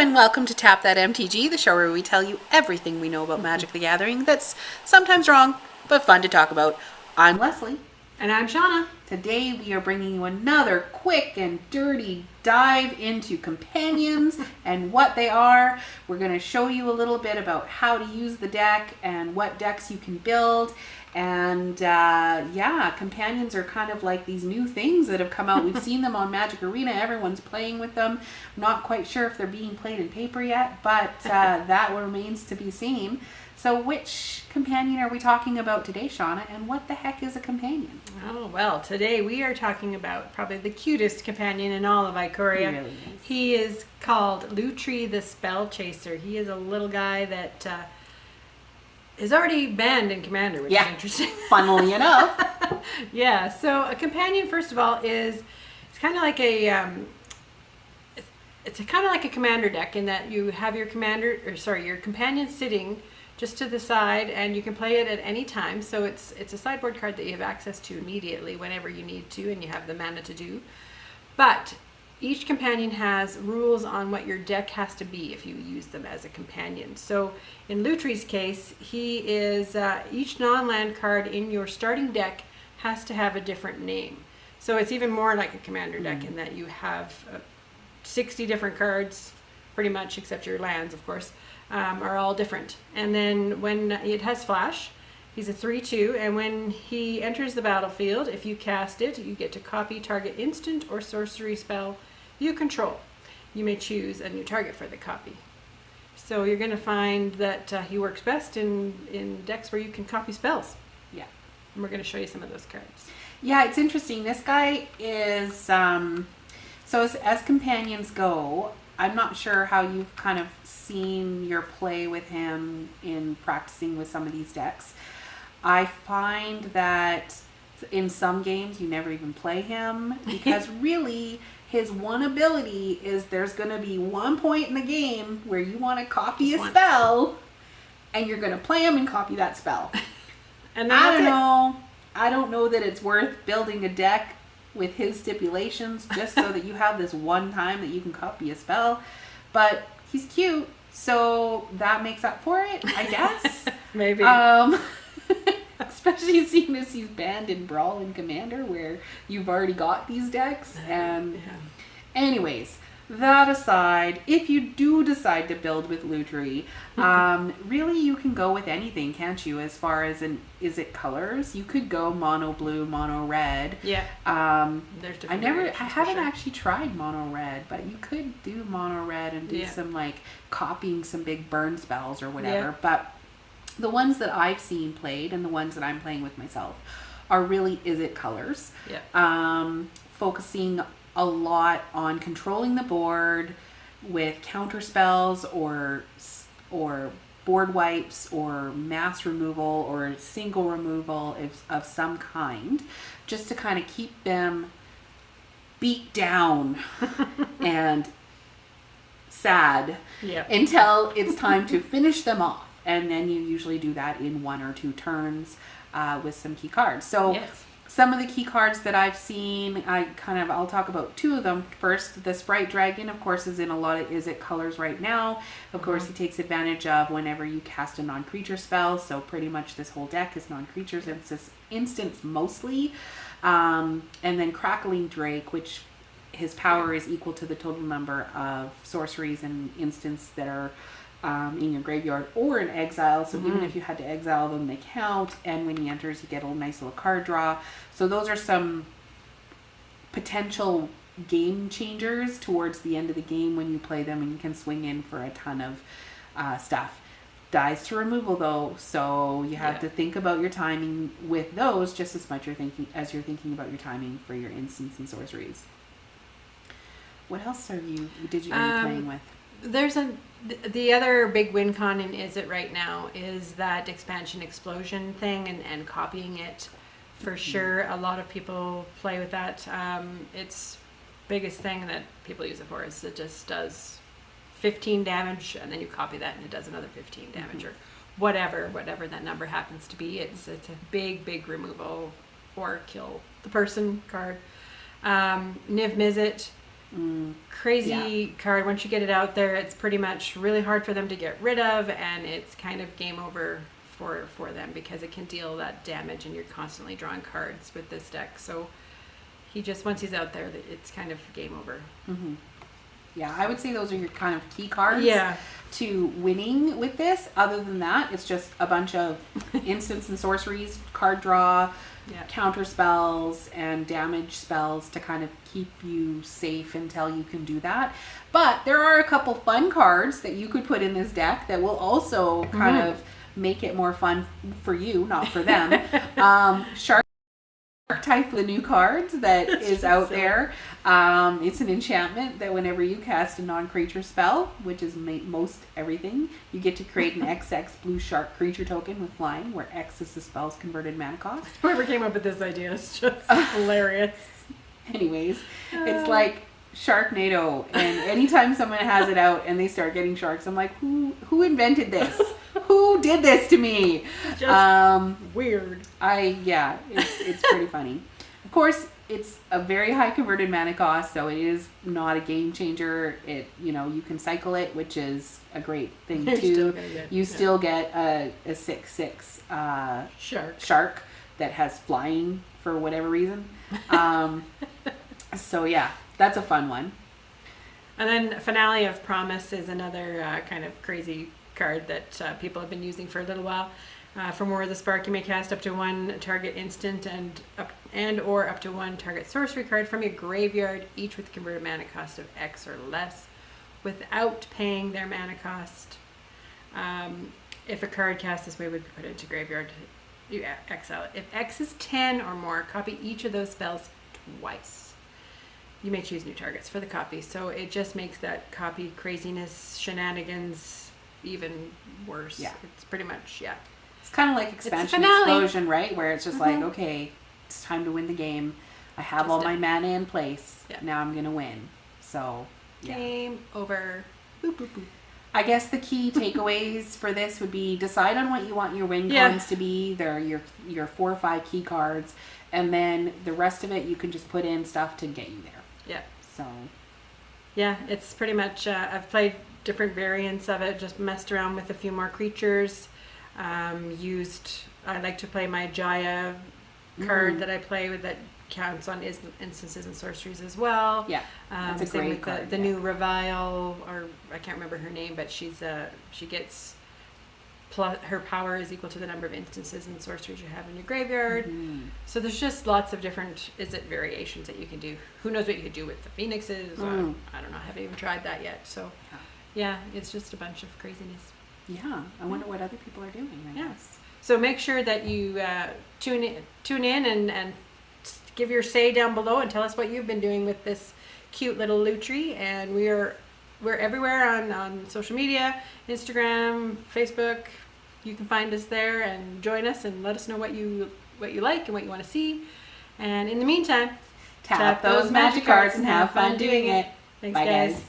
and welcome to Tap That MTG, the show where we tell you everything we know about Magic the Gathering that's sometimes wrong, but fun to talk about. I'm Leslie. And I'm Shauna. Today we are bringing you another quick and dirty dive into companions and what they are. We're going to show you a little bit about how to use the deck and what decks you can build. And companions are kind of like these new things that have come out. We've seen them on Magic Arena. Everyone's playing with them. Not quite sure if they're being played in paper yet, but that remains to be seen. So which companion are we talking about today, Shauna, and what the heck is a companion? Oh, well, today we are talking about probably the cutest companion in all of Ikoria. He really is. He is called Lutri the Spell Chaser. He is a little guy that is already banned in Commander, which is interesting. Funnily enough. Yeah, so a companion, first of all, it's kind of like it's kind of like a commander deck in that you have your your companion sitting just to the side, and you can play it at any time. So it's a sideboard card that you have access to immediately whenever you need to, and you have the mana to do. But each companion has rules on what your deck has to be if you use them as a companion. So in Lutri's case, he is each non-land card in your starting deck has to have a different name. So it's even more like a commander deck in that you have 60 different cards, pretty much, except your lands, of course. Are all different. And then when it has flash, he's a 3/2, and when he enters the battlefield, if you cast it, you get to copy target instant or sorcery spell you control. You may choose a new target for the copy. So you're going to find that he works best in decks where you can copy spells. Yeah. And we're going to show you some of those cards. Yeah, it's interesting. This guy is, so as companions go, I'm not sure how you've kind of seen your play with him in practicing with some of these decks. I find that in some games you never even play him because really his one ability is there's going to be one point in the game where you want to copy a spell and you're going to play him and copy that spell. And I don't know that it's worth building a deck with his stipulations just so that you have this one time that you can copy a spell. But he's cute, so that makes up for it, I guess. Maybe. Especially seeing as he's banned in Brawl and Commander where you've already got these decks. And anyways, that aside, if you do decide to build with Lutri, really you can go with anything, can't you? As far as is it colors? You could go mono blue, mono red. Yeah. There's different I haven't actually tried mono red, but you could do mono red and do some like copying some big burn spells or whatever. Yeah. But the ones that I've seen played and the ones that I'm playing with myself are really is it colors. Yeah. Focusing a lot on controlling the board with counter spells or board wipes or mass removal or single removal of some kind, just to kind of keep them beat down and sad until it's time to finish them off. And then you usually do that in 1 or 2 turns with some key cards. So some of the key cards that I've seen, I'll talk about 2 of them. First, the Sprite Dragon, of course, is in a lot of Is It colors right now. Of course, he takes advantage of whenever you cast a non-creature spell. So pretty much this whole deck is non-creatures. It's instants mostly. And then Crackling Drake, which his power is equal to the total number of sorceries and instants that are in your graveyard or in exile. So even if you had to exile them, they count. And when he enters, you get a nice little card draw. So those are some potential game changers towards the end of the game when you play them, and you can swing in for a ton of stuff. Dies to removal though, so you have to think about your timing with those just as much as you're thinking about your timing for your instants and sorceries. What else are you playing with? There's the other big win con in Is It right now is that expansion explosion thing and copying it for sure. A lot of people play with that. It's biggest thing that people use it for is it just does 15 damage and then you copy that and it does another 15 damage or whatever that number happens to be. It's a big removal or kill the person card. Niv Mizzet crazy card. Once you get it out there, it's pretty much really hard for them to get rid of, and it's kind of game over for them because it can deal that damage, and you're constantly drawing cards with this deck. So once he's out there, it's kind of game over. Yeah, I would say those are your kind of key cards Yeah. to winning with this. Other than that, it's just a bunch of instants and sorceries, card draw, counter spells, and damage spells to kind of keep you safe until you can do that. But there are a couple fun cards that you could put in this deck that will also kind of make it more fun for you, not for them. Shark Type, the new cards that is out there. It's an enchantment that whenever you cast a non-creature spell, which is most everything, you get to create an XX blue shark creature token with flying, where X is the spell's converted mana cost. Whoever came up with this idea is just hilarious. Anyways, it's like Sharknado, and anytime someone has it out and they start getting sharks, I'm like, who invented this? Who did this to me? Just weird. It's pretty funny. Of course, it's a very high converted mana cost, so it is not a game changer. You can cycle it, which is a great thing too. Still get a 6/6 shark that has flying for whatever reason. So yeah, that's a fun one. And then Finale of Promise is another kind of crazy card that people have been using for a little while. For More of the Spark, you may cast up to one target instant or up to one target sorcery card from your graveyard, each with converted mana cost of X or less, without paying their mana cost. If a card cast this way would be put into graveyard, you exile it. If X is 10 or more, copy each of those spells twice. You may choose new targets for the copy, so it just makes that copy craziness, shenanigans even worse. Yeah. It's pretty much, It's kind of like Expansion Explosion, right? Where it's just like, okay, it's time to win the game. I have all my mana in place. Yeah. Now I'm going to win. So, Game over. Boop, boop, boop. I guess the key takeaways for this would be decide on what you want your win coins to be. They're your 4 or 5 key cards. And then the rest of it, you can just put in stuff to get you there. Yeah. So. Yeah, it's pretty much, I've played different variants of it, just messed around with a few more creatures. I like to play my Jaya card that I play with that counts on instances and sorceries as well. Yeah, that's a same great with card. The new Revile, or I can't remember her name, but she gets her power is equal to the number of instances and sorceries you have in your graveyard. So there's just lots of different variations that you can do. Who knows what you could do with the Phoenixes? I don't know. I haven't even tried that yet. So yeah, it's just a bunch of craziness. Yeah, I wonder what other people are doing, I guess. So make sure that you tune in and give your say down below and tell us what you've been doing with this cute little Lutri. And we're everywhere on social media, Instagram, Facebook. You can find us there and join us and let us know what you like and what you want to see. And in the meantime, Tap those magic cards and have fun doing it. Thanks, Bye, guys. guys.